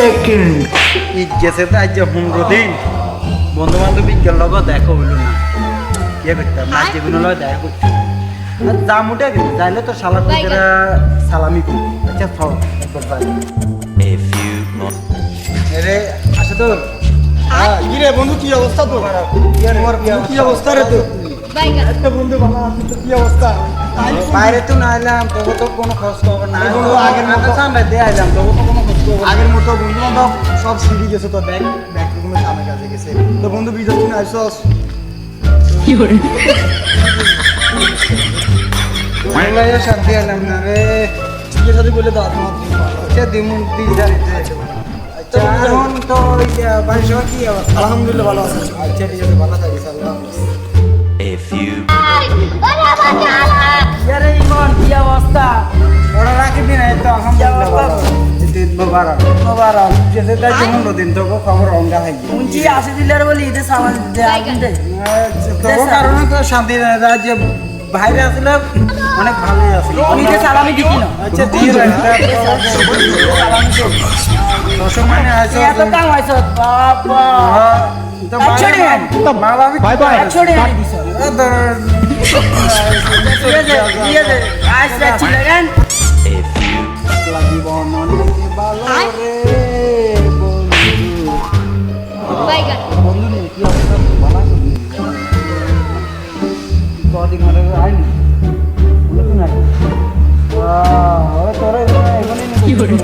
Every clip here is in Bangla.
সেকেন্ড ঈদ গেছে তো আজ 15 দিন বন্ধু বান্ধব ঈদের লগ দেখা হইল না ইয়ে করতাম না যেগুলো লগ দেখা করছি আর দাম উঠে গেছে যাইলে তো সালাদ করে সালামি করি আচ্ছা খাও একবার যাই আরে আসে তো কি রে বন্ধু কি অবস্থা তো তোমার কি অবস্থা রে তো একটা বন্ধু ভালো আছে তো কি অবস্থা বাইরে তো না এলাম তবু তো কোনো খোঁজ খবর নাই বন্ধু, আগের মতো ঠান্ডা দিয়ে আইলাম তবু তো কোনো খোঁজ খবর আগের মতো বন্ধু বান্ধব সব সিঁড়ি গেছে তো ব্যাগ রুমের সামনে কাছে গেছে তো বন্ধু বিজয় তুমি আইসস নাই শান্তি এলাম না রে ঠিক আছে বলে দাও তোমার আচ্ছা দিমুন দিন যাইতে আচ্ছা এখন তো ওই বাড়ির সবাই কি অবস্থা আলহামদুলিল্লাহ ভালো আছে আচ্ছা ঠিক আছে ভালো থাকিস আল্লাহ A few আরে ইমন কি অবস্থা ওরা রাখি দিন এই তো আলহামদুলিল্লাহ ভালো ঈদ মোবারক মোবারক যেতে তাই 15 দিন তো খবর অঙ্গা হয় মুঞ্চি আসি দিলার বলি ঈদে সামান দেয়া দে তো কারণে তো শান্তি নাই যে বাইরে আসলে অনেক ভালোই আছে ঈদে সালামি দিকি না আচ্ছা দিয়ে দশম মানে আছে এত কাম আইছ বাবা তো একশোটি আনি। মালা বাই বাই একশোটি আনি দিছ দিয়ে দে আজ যাচ্ছি লাগান a few জীবন অনেক ভালো রে বন্ধু নিয়ে কি অবস্থা ভালো আছে কদিন ধরে আইনি বলতো না ওরে তোরে এখনই কি করে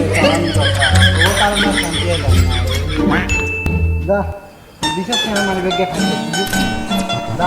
ও কারণে শান্তি এলাম যা বিশেষ করে মানে বেগে খাচ্ছি যা